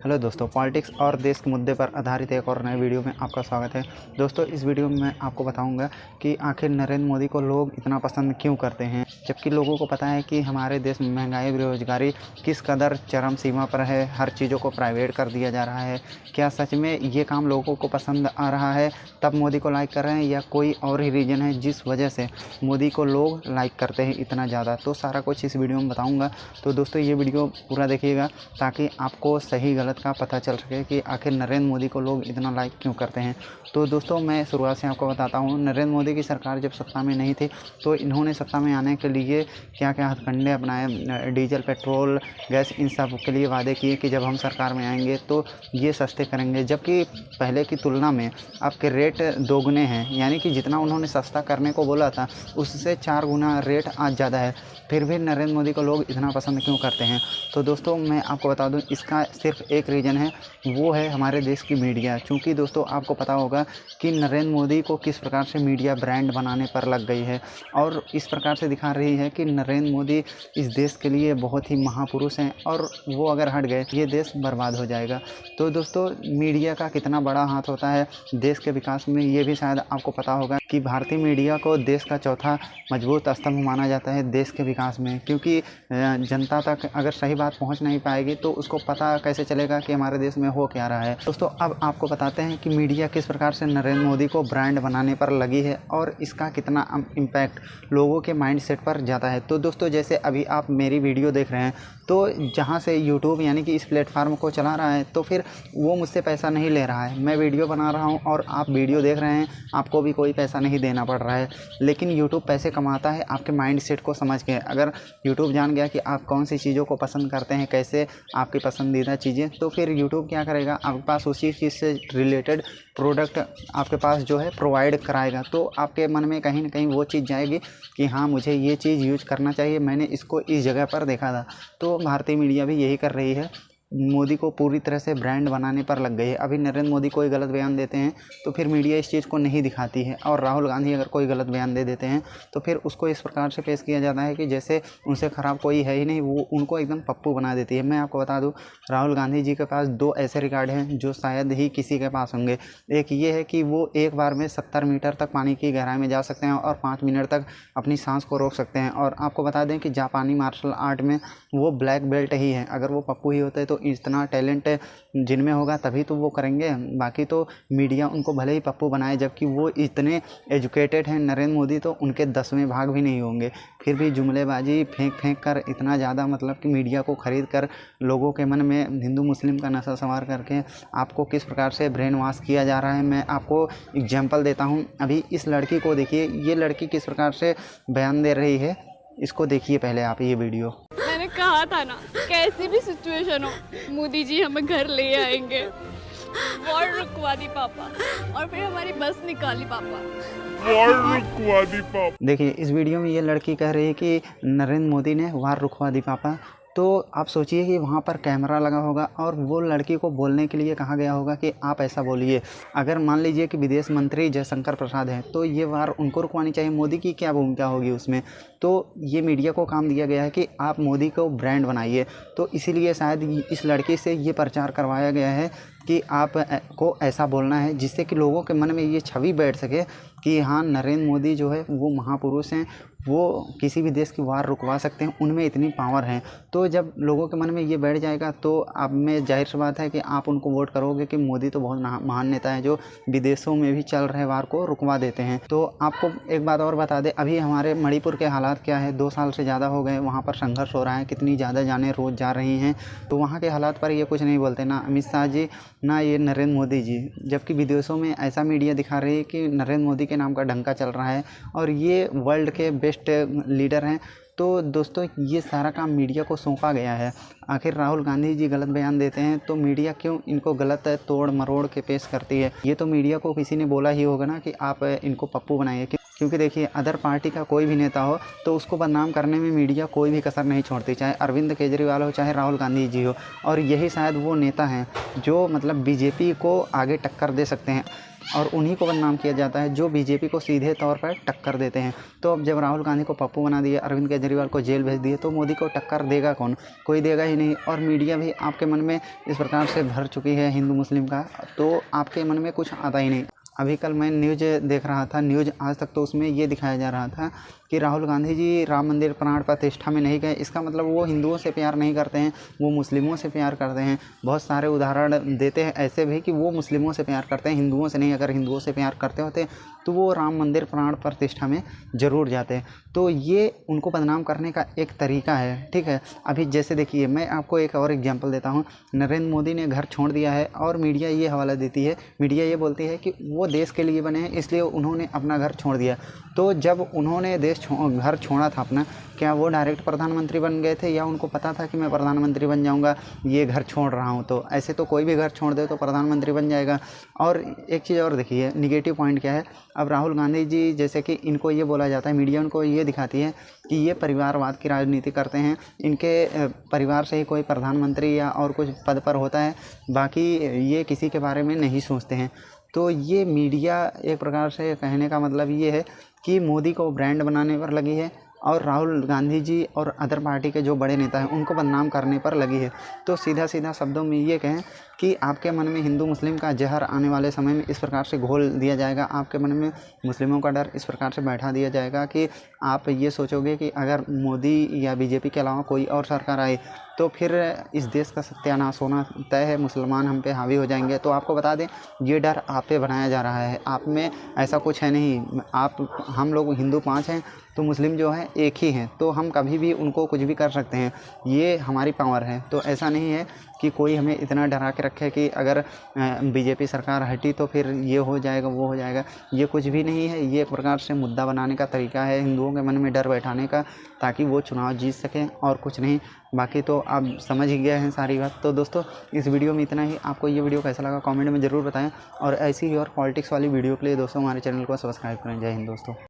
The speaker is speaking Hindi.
हेलो दोस्तों, पॉलिटिक्स और देश के मुद्दे पर आधारित एक और नए वीडियो में आपका स्वागत है। दोस्तों, इस वीडियो में मैं आपको बताऊंगा कि आखिर नरेंद्र मोदी को लोग इतना पसंद क्यों करते हैं, जबकि लोगों को पता है कि हमारे देश में महंगाई, बेरोजगारी किस कदर चरम सीमा पर है। हर चीज़ों को प्राइवेट कर दिया जा रहा है। क्या सच में ये काम लोगों को पसंद आ रहा है तब मोदी को लाइक कर रहे हैं, या कोई और ही रीज़न है जिस वजह से मोदी को लोग लाइक करते हैं इतना ज़्यादा? तो सारा कुछ इस वीडियो में बताऊँगा। तो दोस्तों, ये वीडियो पूरा देखिएगा ताकि आपको सही गलत का पता चल सके कि आखिर नरेंद्र मोदी को लोग इतना लाइक क्यों करते हैं। तो दोस्तों, मैं शुरुआत से आपको बताता हूँ। नरेंद्र मोदी की सरकार जब सत्ता में नहीं थी तो इन्होंने सत्ता में आने के लिए क्या क्या हथकंडे अपनाए। डीजल, पेट्रोल, गैस, इन सब के लिए वादे किए कि जब हम सरकार में आएंगे तो ये सस्ते करेंगे, जबकि पहले की तुलना में अब के रेट दोगुने हैं। यानी कि जितना उन्होंने सस्ता करने को बोला था उससे 4 गुना रेट आज ज़्यादा है। फिर भी नरेंद्र मोदी को लोग इतना पसंद क्यों करते हैं? तो दोस्तों, मैं आपको बता दूं, इसका सिर्फ एक रीज़न है, वो है हमारे देश की मीडिया। क्योंकि दोस्तों, आपको पता होगा कि नरेंद्र मोदी को किस प्रकार से मीडिया ब्रांड बनाने पर लग गई है और इस प्रकार से दिखा रही है कि नरेंद्र मोदी इस देश के लिए बहुत ही महापुरुष हैं और वो अगर हट गए ये देश बर्बाद हो जाएगा। तो दोस्तों, मीडिया का कितना बड़ा हाथ होता है देश के विकास में, ये भी शायद आपको पता होगा कि भारतीय मीडिया को देश का चौथा मजबूत स्तंभ माना जाता है देश के विकास में। क्योंकि जनता तक अगर सही बात पहुंच नहीं पाएगी तो उसको पता कैसे चलेगा कि हमारे देश में हो क्या रहा है। दोस्तों, अब आपको बताते हैं कि मीडिया किस प्रकार से नरेंद्र मोदी को ब्रांड बनाने पर लगी है और इसका कितना इम्पैक्ट लोगों के माइंडसेट पर जाता है। तो दोस्तों, जैसे अभी आप मेरी वीडियो देख रहे हैं तो जहाँ से यूट्यूब यानी कि इस प्लेटफार्म को चला रहा है तो फिर वो मुझसे पैसा नहीं ले रहा है। मैं वीडियो बना रहा हूँ और आप वीडियो देख रहे हैं, आपको भी कोई पैसा नहीं देना पड़ रहा है। लेकिन यूट्यूब पैसे कमाता है आपके माइंडसेट को समझ के। अगर यूट्यूब जान गया कि आप कौन सी चीज़ों को पसंद करते हैं, कैसे आपकी पसंदीदा चीज़ें, तो फिर यूट्यूब क्या करेगा, आपके पास उसी चीज़ से रिलेटेड प्रोडक्ट आपके पास जो है प्रोवाइड कराएगा। तो आपके मन में कहीं ना कहीं वो चीज़ जाएगी कि हाँ, मुझे ये चीज़ यूज करना चाहिए, मैंने इसको इस जगह पर देखा था। तो भारतीय मीडिया भी यही कर रही है, मोदी को पूरी तरह से ब्रांड बनाने पर लग गई है। अभी नरेंद्र मोदी कोई गलत बयान देते हैं तो फिर मीडिया इस चीज़ को नहीं दिखाती है, और राहुल गांधी अगर कोई गलत बयान दे देते हैं तो फिर उसको इस प्रकार से पेश किया जाता है कि जैसे उनसे ख़राब कोई है ही नहीं, वो उनको एकदम पप्पू बना देती है। मैं आपको बता दूं, राहुल गांधी जी के पास 2 ऐसे रिकॉर्ड हैं जो शायद ही किसी के पास होंगे। एक ये है कि वो एक बार में 70 मीटर तक पानी की गहराई में जा सकते हैं और 5 मिनट तक अपनी सांस को रोक सकते हैं। और आपको बता दें कि जापानी मार्शल आर्ट में वो ब्लैक बेल्ट ही है। अगर वो पप्पू ही होते तो इतना टैलेंट जिनमें होगा तभी तो वो करेंगे। बाकी तो मीडिया उनको भले ही पप्पू बनाए, जबकि वो इतने एजुकेटेड हैं नरेंद्र मोदी, तो उनके 10वें भाग भी नहीं होंगे। फिर भी जुमलेबाजी फेंक कर इतना ज़्यादा, मतलब कि मीडिया को ख़रीद कर लोगों के मन में हिंदू मुस्लिम का नशा सवार करके आपको किस प्रकार से ब्रेन वॉश किया जा रहा है। मैं आपको एग्जाम्पल देता हूँ। अभी इस लड़की को देखिए, ये लड़की किस प्रकार से बयान दे रही है, इसको देखिए पहले आप ये वीडियो। मैंने कहा था ना, कैसी भी सिचुएशन हो मोदी जी हमें घर ले आएंगे। वॉर रुकवा दी पापा, और फिर हमारी बस निकाली पापा। वार रुकवा दी पापा। देखिए, इस वीडियो में ये लड़की कह रही है कि नरेंद्र मोदी ने वार रुकवा दी पापा। तो आप सोचिए कि वहाँ पर कैमरा लगा होगा और वो लड़की को बोलने के लिए कहा गया होगा कि आप ऐसा बोलिए। अगर मान लीजिए कि विदेश मंत्री जयशंकर प्रसाद हैं तो ये वार उनको रुकवानी चाहिए। मोदी की क्या भूमिका होगी उसमें? तो ये मीडिया को काम दिया गया है कि आप मोदी को ब्रांड बनाइए। तो इसीलिए शायद इस लड़की से ये प्रचार करवाया गया है कि आप को ऐसा बोलना है जिससे कि लोगों के मन में ये छवि बैठ सके कि हाँ, नरेंद्र मोदी जो है वो महापुरुष हैं, वो किसी भी देश की वार रुकवा सकते हैं, उनमें इतनी पावर है। तो जब लोगों के मन में ये बैठ जाएगा तो अब में जाहिर सी बात है कि आप उनको वोट करोगे कि मोदी तो बहुत महान नेता है जो विदेशों में भी चल रहे वार को रुकवा देते हैं। तो आपको एक बात और बता दें, अभी हमारे मणिपुर के हालात क्या है, 2 साल से ज़्यादा हो गए वहाँ पर संघर्ष हो रहा है, कितनी ज़्यादा जानें रोज़ जा रही हैं। तो वहाँ के हालात पर ये कुछ नहीं बोलते, ना अमित शाह जी ना ये नरेंद्र मोदी जी, जबकि विदेशों में ऐसा मीडिया दिखा रही है कि नरेंद्र मोदी के नाम का डंका चल रहा है और ये वर्ल्ड के बेस्ट लीडर हैं। तो दोस्तों, ये सारा काम मीडिया को सौंपा गया है। आखिर राहुल गांधी जी गलत बयान देते हैं तो मीडिया क्यों इनको गलत तोड़ मरोड़ के पेश करती है? ये तो मीडिया को किसी ने बोला ही होगा ना कि आप इनको पप्पू बनाइए। क्योंकि देखिए, अदर पार्टी का कोई भी नेता हो तो उसको बदनाम करने में मीडिया कोई भी कसर नहीं छोड़ती, चाहे अरविंद केजरीवाल हो, चाहे राहुल गांधी जी हो। और यही शायद वो नेता हैं जो मतलब बीजेपी को आगे टक्कर दे सकते हैं। और उन्हीं को बदनाम किया जाता है जो बीजेपी को सीधे तौर पर टक्कर देते हैं। तो अब जब राहुल गांधी को पप्पू बना दिया, अरविंद केजरीवाल को जेल भेज दिए, तो मोदी को टक्कर देगा कौन? कोई देगा ही नहीं। और मीडिया भी आपके मन में इस प्रकार से भर चुकी है हिंदू मुस्लिम का, तो आपके मन में कुछ आता ही नहीं। अभी कल मैं न्यूज़ देख रहा था, न्यूज़ आज तक, तो उसमें ये दिखाया जा रहा था कि राहुल गांधी जी राम मंदिर प्राण प्रतिष्ठा में नहीं गए। इसका मतलब वो हिंदुओं से प्यार नहीं करते हैं, वो मुस्लिमों से प्यार करते हैं। बहुत सारे उदाहरण देते हैं ऐसे भी कि वो मुस्लिमों से प्यार करते हैं, हिंदुओं से नहीं। अगर हिंदुओं से प्यार करते होते तो वो राम मंदिर प्राण प्रतिष्ठा में ज़रूर जाते। तो ये उनको बदनाम करने का एक तरीका है, ठीक है। अभी जैसे देखिए, मैं आपको एक और एग्जांपल देता हूँ। नरेंद्र मोदी ने घर छोड़ दिया है और मीडिया ये हवाला देती है, मीडिया ये बोलती है कि वो देश के लिए बने हैं इसलिए उन्होंने अपना घर छोड़ दिया। तो जब उन्होंने घर छोड़ा था अपना, क्या वो डायरेक्ट प्रधानमंत्री बन गए थे, या उनको पता था कि मैं प्रधानमंत्री बन जाऊंगा, ये घर छोड़ रहा हूं? तो ऐसे तो कोई भी घर छोड़ दे तो प्रधानमंत्री बन जाएगा। और एक चीज़ और देखिए, निगेटिव पॉइंट क्या है। अब राहुल गांधी जी, जैसे कि इनको ये बोला जाता है, मीडिया उनको ये दिखाती है कि ये परिवारवाद की राजनीति करते हैं, इनके परिवार से ही कोई प्रधानमंत्री या और कुछ पद पर होता है, बाकी ये किसी के बारे में नहीं सोचते हैं। तो ये मीडिया एक प्रकार से कहने का मतलब ये है कि मोदी को ब्रांड बनाने पर लगी है और राहुल गांधी जी और अदर पार्टी के जो बड़े नेता हैं उनको बदनाम करने पर लगी है। तो सीधा सीधा शब्दों में ये कहें कि आपके मन में हिंदू मुस्लिम का जहर आने वाले समय में इस प्रकार से घोल दिया जाएगा, आपके मन में मुस्लिमों का डर इस प्रकार से बैठा दिया जाएगा कि आप ये सोचोगे कि अगर मोदी या बीजेपी के अलावा कोई और सरकार आए तो फिर इस देश का सत्यानाश होना तय है, मुसलमान हम पे हावी हो जाएंगे। तो आपको बता दें, ये डर आप पे बनाया जा रहा है, आप में ऐसा कुछ है नहीं। हम लोग हिंदू 5 हैं तो मुस्लिम जो है एक ही हैं, तो हम कभी भी उनको कुछ भी कर सकते हैं, ये हमारी पावर है। तो ऐसा नहीं है कि कोई हमें इतना डरा के रखे कि अगर बीजेपी सरकार हटी तो फिर ये हो जाएगा वो हो जाएगा, ये कुछ भी नहीं है। ये एक प्रकार से मुद्दा बनाने का तरीका है, हिंदुओं के मन में डर बैठाने का, ताकि वो चुनाव जीत सकें, और कुछ नहीं। बाकी तो आप समझ ही गए हैं सारी बात। तो दोस्तों, इस वीडियो में इतना ही। आपको ये वीडियो कैसा लगा कमेंट में ज़रूर बताएं, और ऐसी ही और पॉलिटिक्स वाली वीडियो के लिए दोस्तों हमारे चैनल को सब्सक्राइब करें। जय हिंद दोस्तों।